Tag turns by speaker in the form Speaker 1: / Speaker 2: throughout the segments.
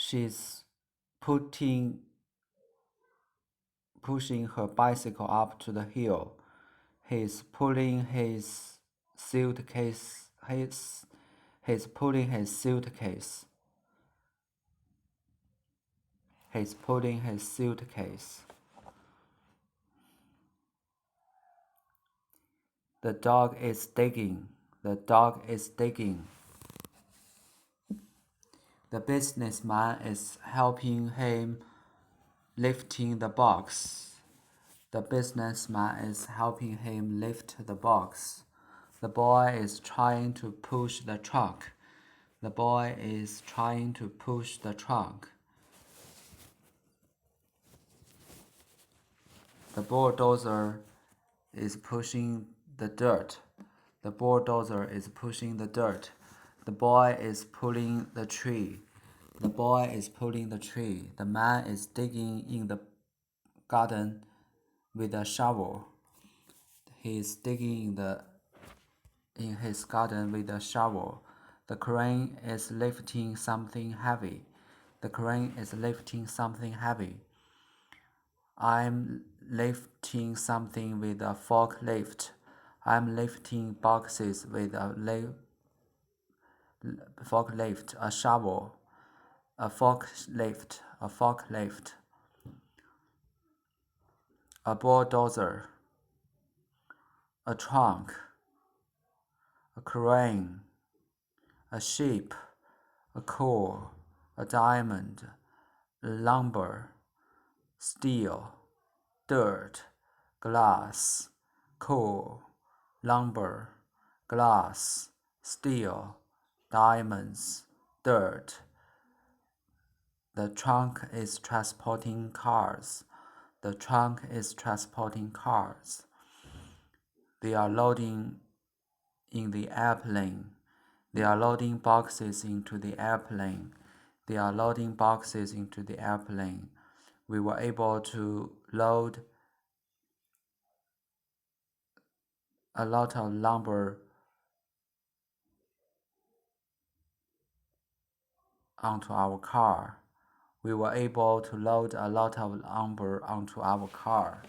Speaker 1: She's pushing her bicycle up to the hill. He's pulling his suitcase. He's pulling his suitcase. He's pulling his suitcase. The dog is digging. The dog is digging. The businessman is helping him lifting the box. The businessman is helping him lift the box. The boy is trying to push the truck. The boy is trying to push the truck. The bulldozer is pushing the dirt. The bulldozer is pushing the dirt. The boy is pulling the tree. The boy is pulling the tree. The man is digging in the garden with a shovel. He is digging in his garden with a shovel. The crane is lifting something heavy. The crane is lifting something heavy. I'm lifting something with a forklift. I'm lifting boxes with a forklift, a shovel, a forklift, a bulldozer, a trunk, a crane, a sheep, a coal, a diamond, lumber, steel, dirt, glass, coal, lumber, glass, steel, diamonds, dirt. The trunk is transporting cars. The trunk is transporting cars. They are loading in the airplane. They are loading boxes into the airplane. They are loading boxes into the airplane. We were able to load a lot of lumber onto our car. We were able to load a lot of lumber onto our car.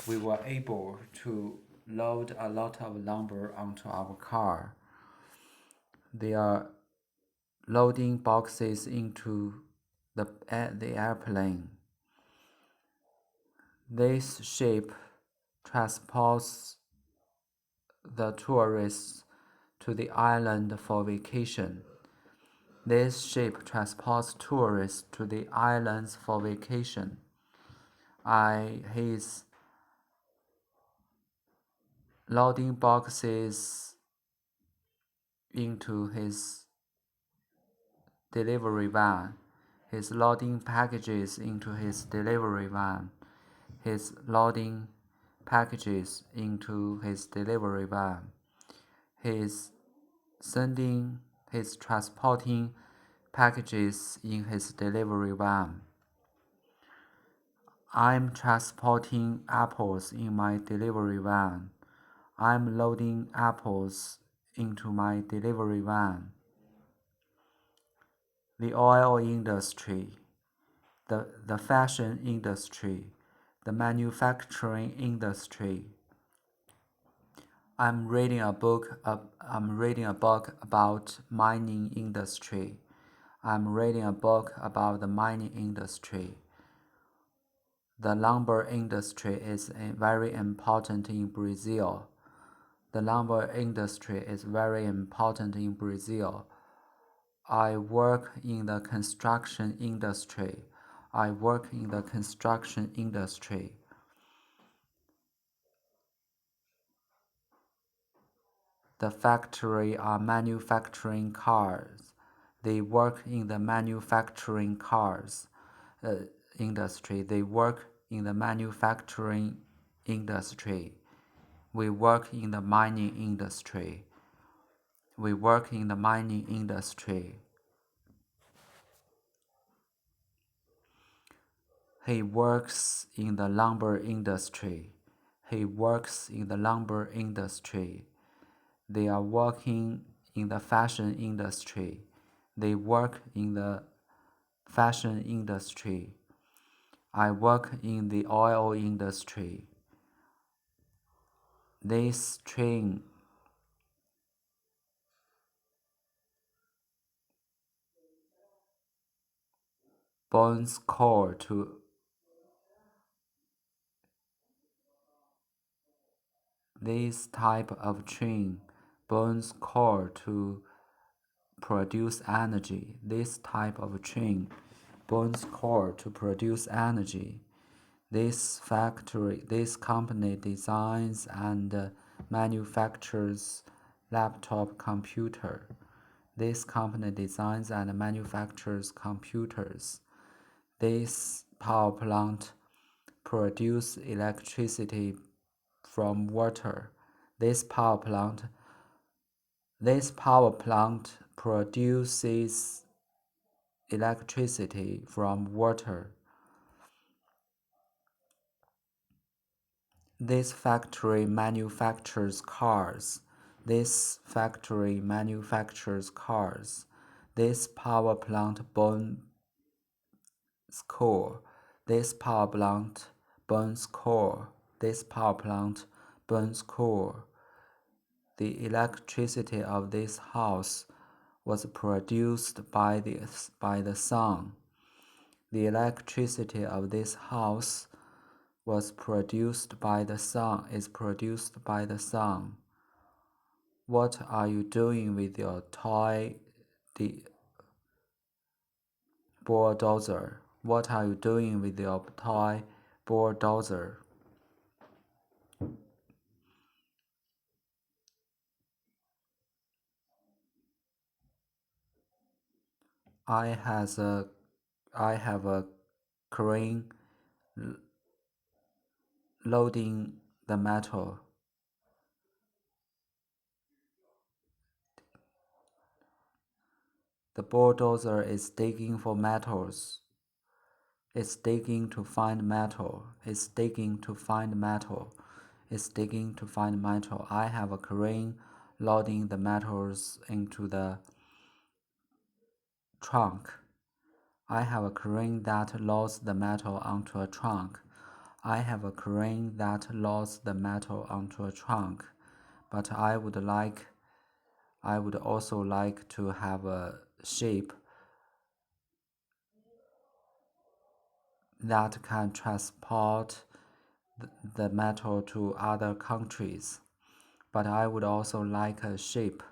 Speaker 1: We were able to load a lot of lumber onto our car. They are loading boxes into the airplane. This ship transports the tourists to the island for vacation. This ship transports tourists to the islands for vacation. He's loading boxes into his delivery van. He's loading packages into his delivery van. He's loading packages into his delivery van. He's transporting packages in his delivery van. I'm transporting apples in my delivery van. I'm loading apples into my delivery van. The oil industry, the fashion industry, the manufacturing industry. I'm reading a book about mining industry. I'm reading a book about the mining industry. The lumber industry is very important in Brazil. The lumber industry is very important in Brazil. I work in the construction industry. I work in the construction industry. The factory are manufacturing cars. They work in the manufacturing cars industry. They work in the manufacturing industry. We work in the mining industry. We work in the mining industry. He works in the lumber industry. He works in the lumber industry. They are working in the fashion industry. They work in the fashion industry. I work in the oil industry. This train burns coal to This type of train burns coal to produce energy. This type of train burns coal to produce energy. This company designs and manufactures laptop computer. This company designs and manufactures computers. This power plant produces electricity from water. This power plant produces electricity from water. This factory manufactures cars. This factory manufactures cars. This power plant burns coal. This power plant burns coal. This power plant burns coal. The electricity of this house was produced by the sun. The electricity of this house was produced by the sun, is produced by the sun. What are you doing with your toy bulldozer? What are you doing with your toy bulldozer? I have a crane loading the metal. The bulldozer is digging for metals. It's digging to find metal. It's digging to find metal. It's digging to find metal. I have a crane loading the metals into the trunk. I have a crane that loads the metal onto a trunk. I have a crane that loads the metal onto a trunk. But I would also like to have a ship that can transport the metal to other countries. But I would also like a ship.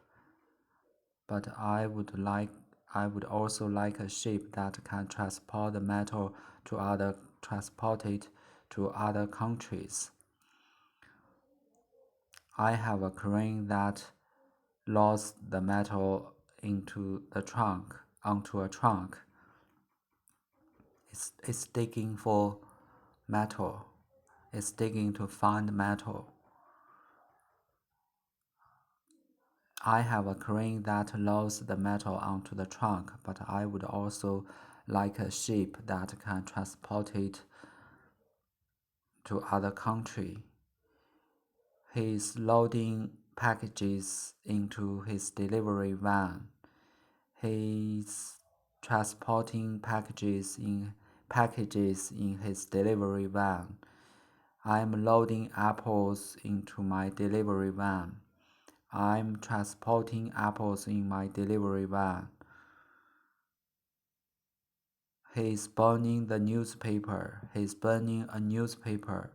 Speaker 1: I would also like a ship that can transport the metal transport it to other countries. I have a crane that loads the metal onto a trunk. It's digging for metal. It's digging to find metal. I have a crane that loads the metal onto the trunk, but I would also like a ship that can transport it to other country. He's loading packages into his delivery van. He's transporting packages in his delivery van. I'm loading apples into my delivery van. I'm transporting apples in my delivery van. He's burning the newspaper. He's burning a newspaper.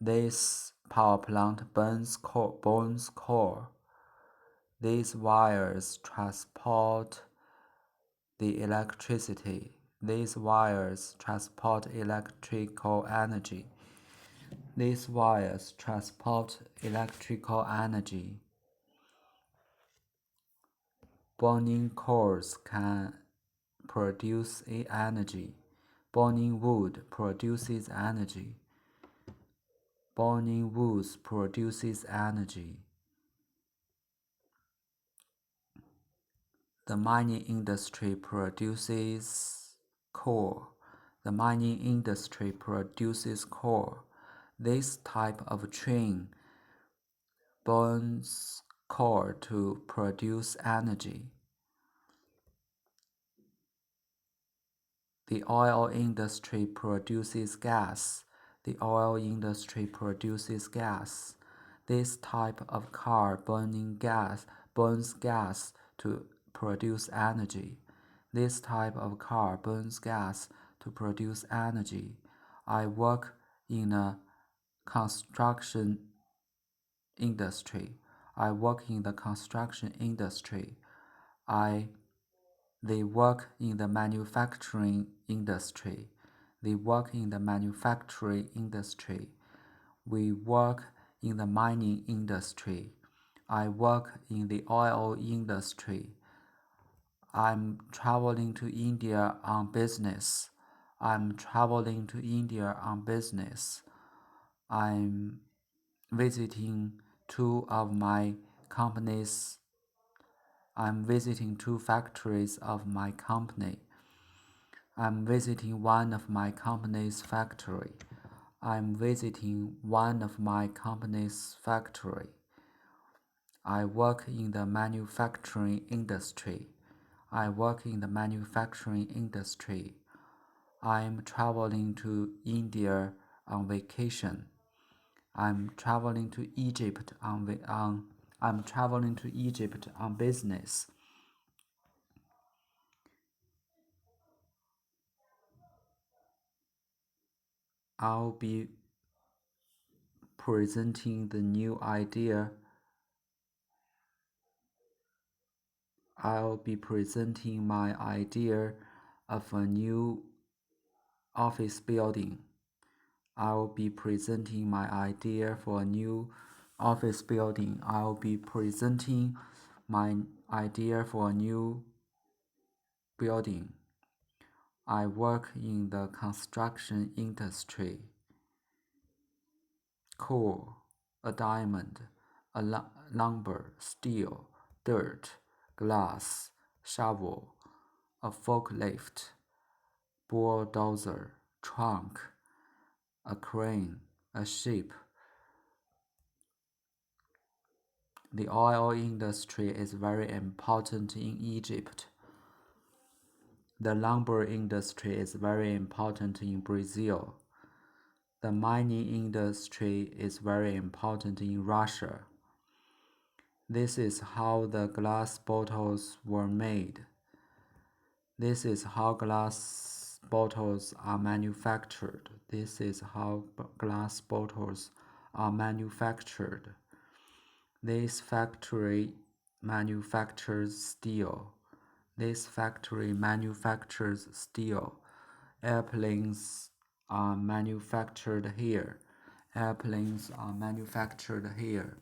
Speaker 1: This power plant burns coal. These wires transport the electricity. These wires transport electrical energy. These wires transport electrical energy. Burning coals can produce energy. Burning wood produces energy. Burning wood produces energy. The mining industry produces coal. The mining industry produces coal. This type of train burns coal to produce energy. The oil industry produces gas. The oil industry produces gas. This type of car burns gas to produce energy. This type of car burns gas to produce energy. I work in a construction industry. I work in the construction industry. They work in the manufacturing industry. They work in the manufacturing industry. We work in the mining industry. I work in the oil industry. I'm traveling to India on business. I'm traveling to India on business. I'm visiting two of my companies. I'm visiting two factories of my company. I'm visiting one of my company's factory. I'm visiting one of my company's factory. I work in the manufacturing industry. I work in the manufacturing industry. I'm traveling to India on vacation. I'm traveling to Egypt I'm traveling to Egypt on business. I'll be presenting the new idea. I'll be presenting my idea of a new office building. I'll be presenting my idea for a new office building. I'll be presenting my idea for a new building. I work in the construction industry. Coal, a diamond, a lumber, steel, dirt, glass, shovel, a forklift, bulldozer, trunk, a crane, a ship. The oil industry is very important in Egypt. The lumber industry is very important in Brazil. The mining industry is very important in Russia. This is how the glass bottles were made. This is how glass bottles are manufactured. This is how glass bottles are manufactured. This factory manufactures steel. This factory manufactures steel. Airplanes are manufactured here. Airplanes are manufactured here.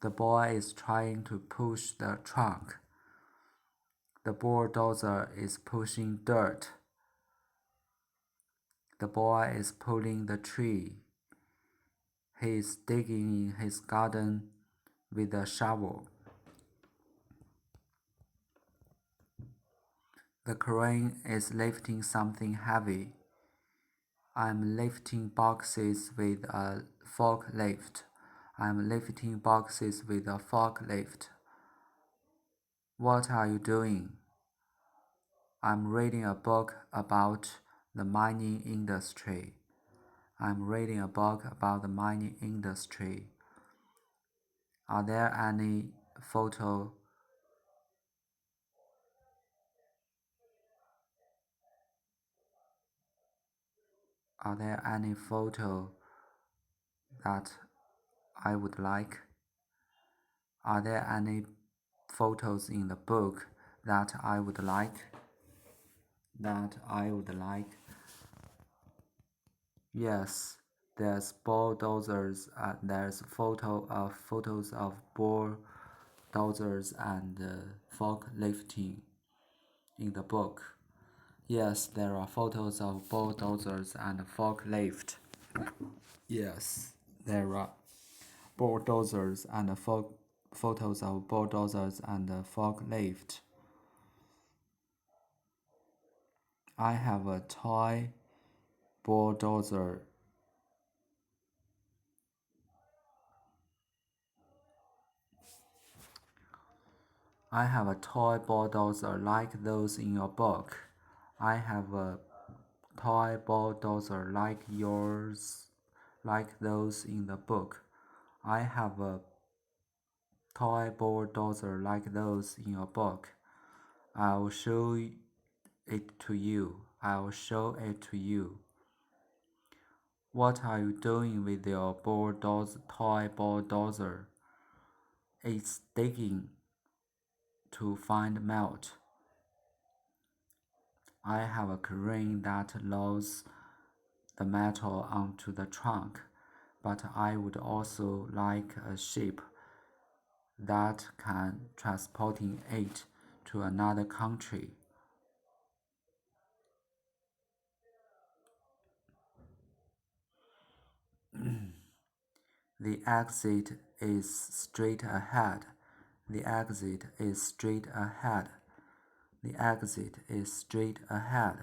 Speaker 1: The boy is trying to push the trunk. The bulldozer is pushing dirt. The boy is pulling the tree. He is digging in his garden with a shovel. The crane is lifting something heavy. I'm lifting boxes with a forklift. I'm lifting boxes with a forklift. What are you doing? I'm reading a book about the mining industry. I'm reading a book about the mining industry. Are there any photo? Are there any photo that I would like? Are there any photos in the book that I would like? Yes, there's bulldozers. There's photos of bulldozers and forklifting in the book. Yes, there are photos of bulldozers and forklift. Yes, there are bulldozers and photos of bulldozers and forklift. I have a toy bulldozer. I have a toy bulldozer like those in your book. I have a toy bulldozer like those in the book. I have a toy bulldozer like those in your book. I'll show it to you. I'll show it to you. What are you doing with your toy bulldozer? It's digging to find melt. I have a crane that loads the metal onto the trunk, but I would also like a ship that can transporting it to another country. The exit is straight ahead. The exit is straight ahead. The exit is straight ahead.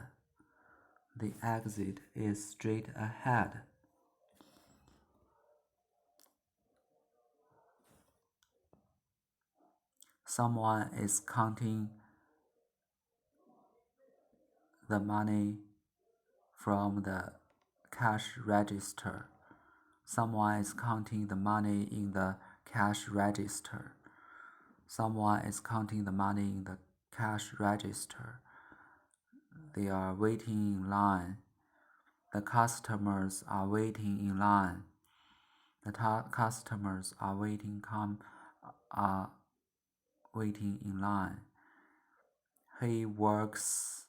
Speaker 1: The exit is straight ahead. Someone is counting the money from the cash register. Someone is counting the money in the cash register. Someone is counting the money in the cash register. They are waiting in line. The customers are waiting in line. The customers are waiting in line. He works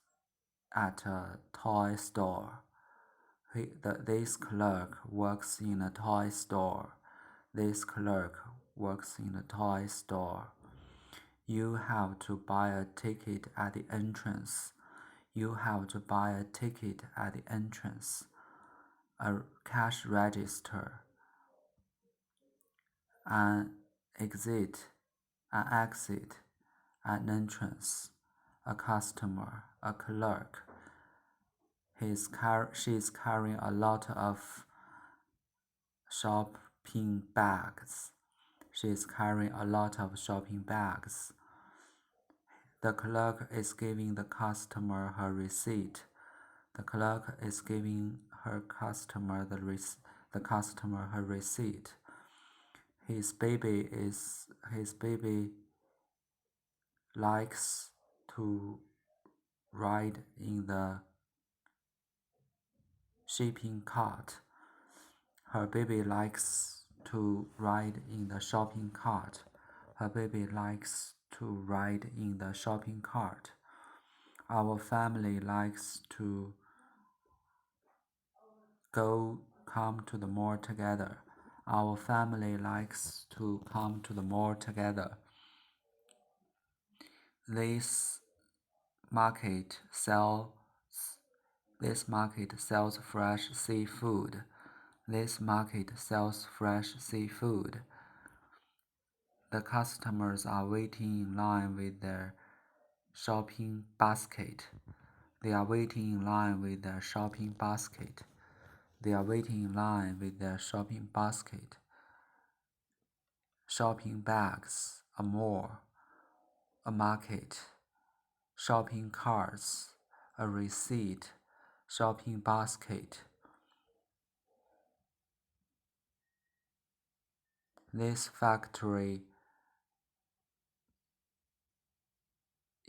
Speaker 1: at a toy store. This clerk works in a toy store. This clerk works in a toy store. You have to buy a ticket at the entrance. You have to buy a ticket at the entrance. A cash register. An exit. An entrance. A customer. A clerk. She is carrying a lot of shopping bags. She is carrying a lot of shopping bags. The clerk is giving the customer her receipt. The clerk is giving her customer her receipt. His baby likes to ride in the shopping cart. Her baby likes to ride in the shopping cart. Her baby likes to ride in the shopping cart. Our family likes to come to the mall together. Our family likes to come to the mall together. This market sells fresh seafood. This market sells fresh seafood. The customers are waiting in line with their shopping basket. They are waiting in line with their shopping basket. They are waiting in line with their shopping basket. Shopping bags, a mall, a market, shopping carts, a receipt, shopping basket. This factory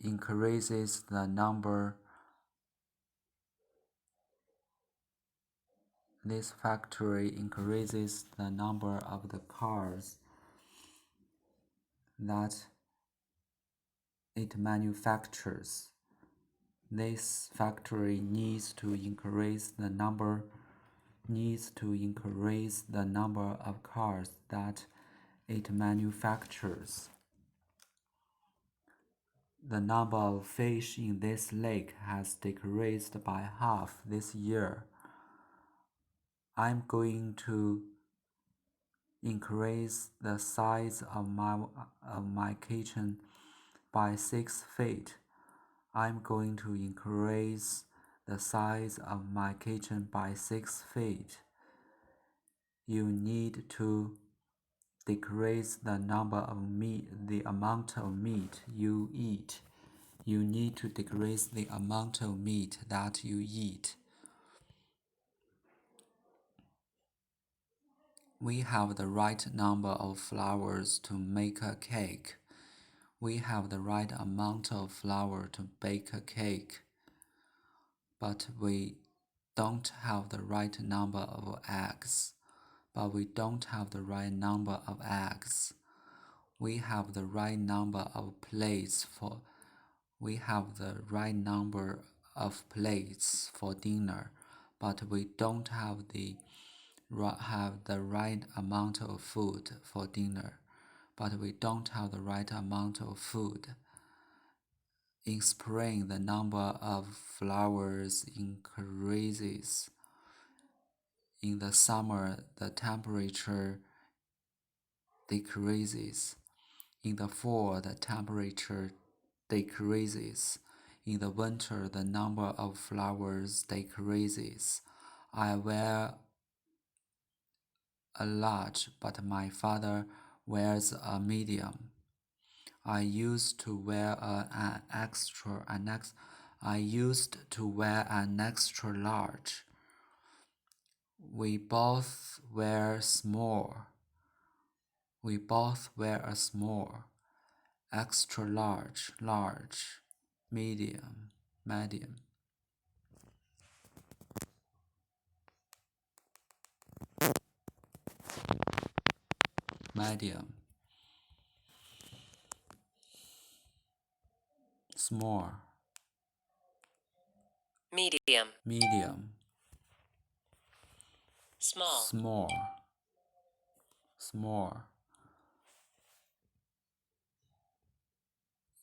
Speaker 1: increases the number of the cars that it manufactures. This factory needs to increase the number of cars that it manufactures. The number of fish in this lake has decreased by half this year. I'm going to increase the size of my kitchen by 6 feet. I'm going to increase the size of my kitchen by 6 feet. You need to decrease the amount of meat you eat. You need to decrease the amount of meat that you eat. We have the right number of flowers to make a cake. We have the right amount of flour to bake a cake. But we don't have the right number of eggs. But we don't have the right number of eggs. We have the right number of plates for dinner, but we don't have the right amount of food for dinner. But we don't have the right amount of food. In spring, the number of flowers increases. In the summer, the temperature decreases. In the fall, the temperature decreases. In the winter, the number of flowers decreases. I wear a large, but my father wears a medium. I used to wear an extra large. We both wear a small, extra large, medium. Small, medium, small.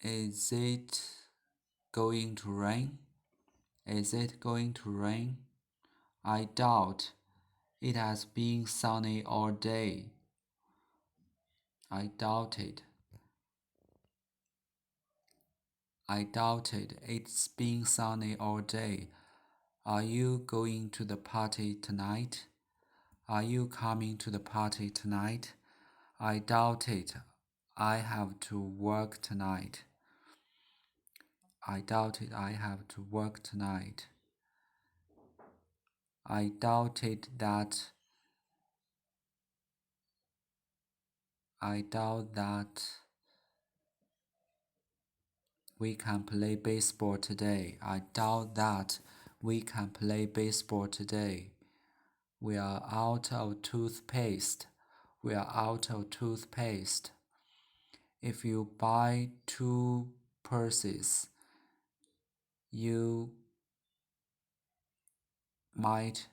Speaker 1: Is it going to rain? I doubt. It has been sunny all day. I doubt it. It's been sunny all day. Are you going to the party tonight? Are you coming to the party tonight? I doubt it. I have to work tonight. I doubt that we can play baseball today. We are out of toothpaste. If you buy 2 purses, you might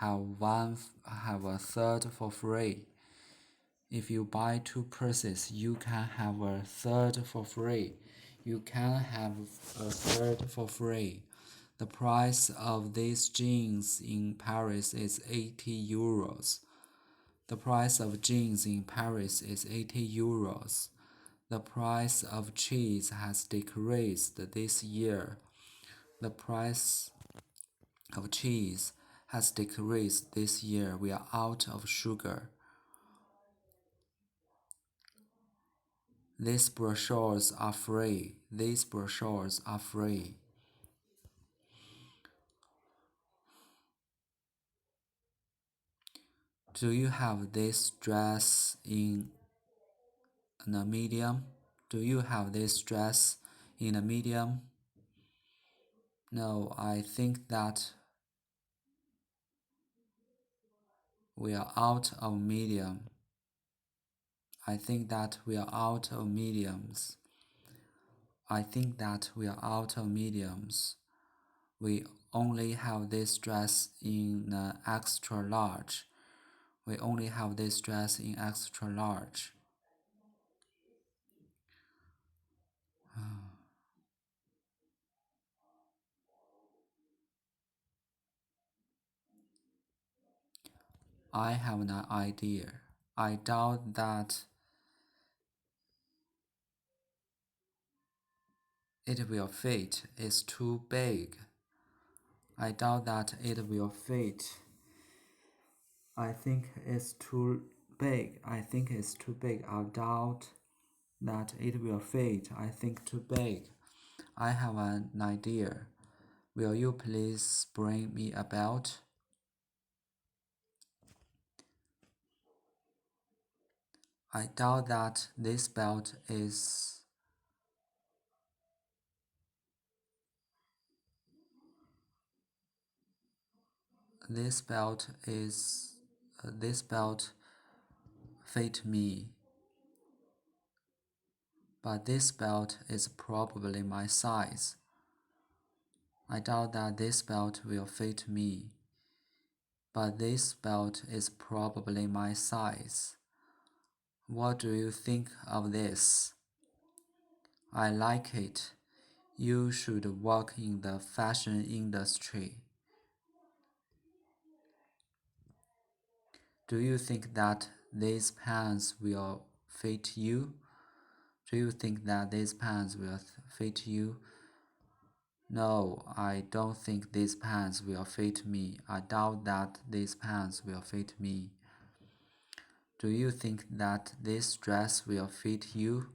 Speaker 1: have a third for free. If you buy 2 purses, you can have a third for free. The price of these jeans in Paris is 80 euros. The price of cheese has decreased this year. We are out of sugar. These brochures are free. Do you have this dress in a medium? No, I think that we are out of mediums. We only have this dress in extra large. I have an idea. I doubt that it will fit. It's too big. I think it's too big. I doubt that it will fit. I think too big. I have an idea. Will you please bring me a belt? I doubt that this belt is this belt fit me, but this belt is probably my size. I doubt that this belt will fit me, but this belt is probably my size. What do you think of this? I like it. You should work in the fashion industry. Do you think that these pants will fit you? Do you think that these pants will fit you? No, I don't think these pants will fit me. I doubt that these pants will fit me. Do you think that this dress will fit you?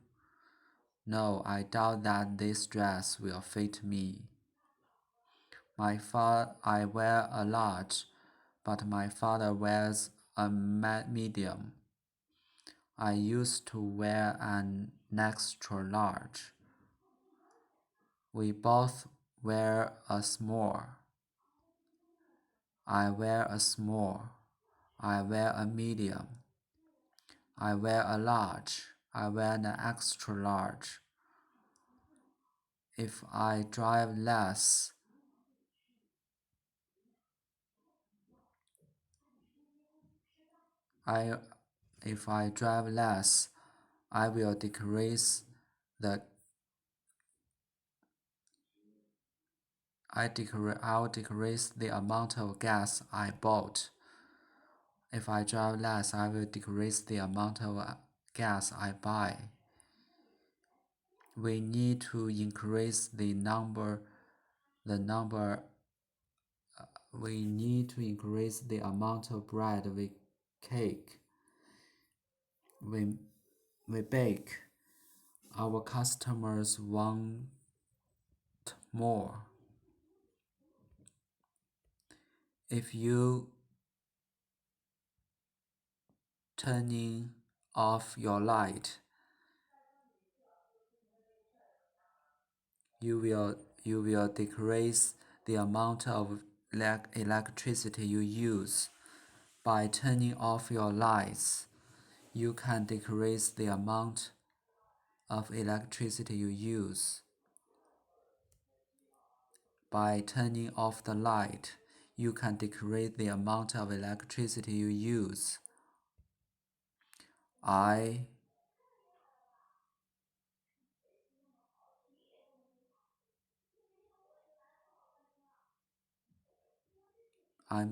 Speaker 1: No, I doubt that this dress will fit me. I wear a large, but my father wears a medium. I used to wear an extra large. We both wear a small. I wear a small. I wear a medium. I wear a large. I wear an extra large. If I drive less, I will decrease the I'll decrease the amount of gas I bought. If I drive less, I will decrease the amount of gas I buy. We need to increase the number we need to increase the amount of bread we bake. Our customers want more. If you turning off your light, you will decrease the amount of electricity you use. By turning off your lights, you can decrease the amount of electricity you use. By turning off the light, you can decrease the amount of electricity you use. I'm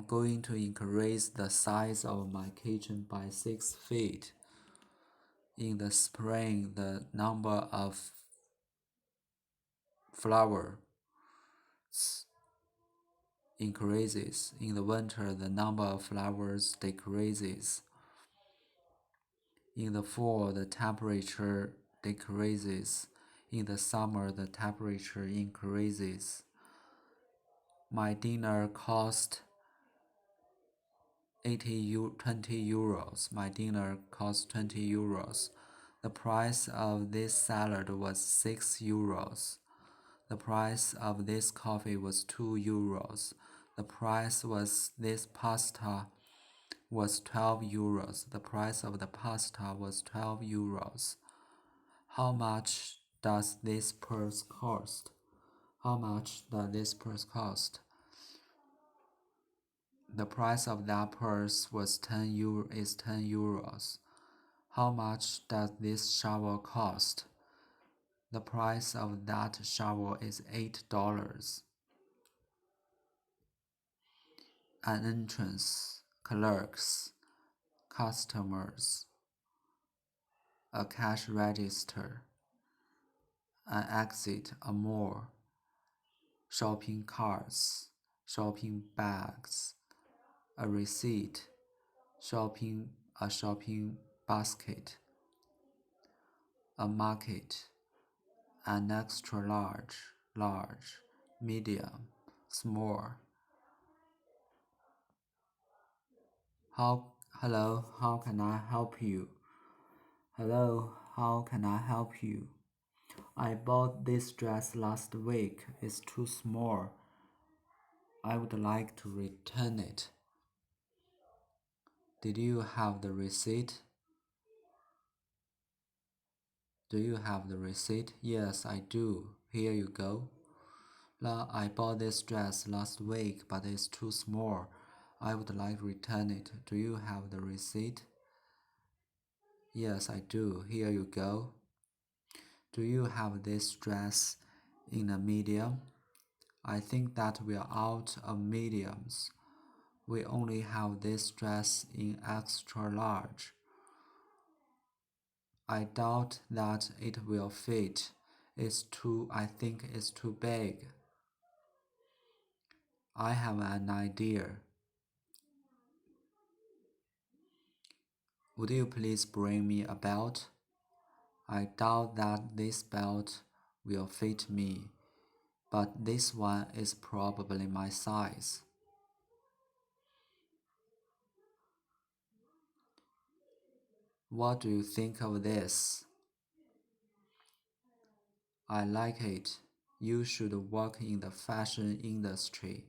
Speaker 1: going to increase the size of my kitchen by 6 feet. In the spring, the number of flowers increases. In the winter, the number of flowers decreases. In the fall, the temperature decreases. In the summer, the temperature increases. My dinner cost 20 euros. My dinner cost 20 euros. The price of this salad was 6 euros. The price of this coffee was 2 euros. The price of this pasta was 12 euros. The price of the pasta was 12 euros. How much does this purse cost? How much does this purse cost? The price of that purse was 10 euros. How much does this shovel cost? The price of that shovel is $8. An entrance, clerks, customers, a cash register, an exit, a mall, shopping carts, shopping bags, a receipt, a shopping basket, a market, an extra large, medium, small. Hello, how can I help you? Hello, how can I help you? I bought this dress last week. It's too small. I would like to return it. Did you have the receipt? Do you have the receipt? Yes, I do. Here you go. I bought this dress last week, but it's too small. I would like to return it. Do you have the receipt? Yes, I do. Here you go. Do you have this dress in a medium? I think that we are out of mediums. We only have this dress in extra large. I doubt that it will fit. I think it's too big. I have an idea. Would you please bring me a belt? I doubt that this belt will fit me, but this one is probably my size. What do you think of this? I like it. You should work in the fashion industry.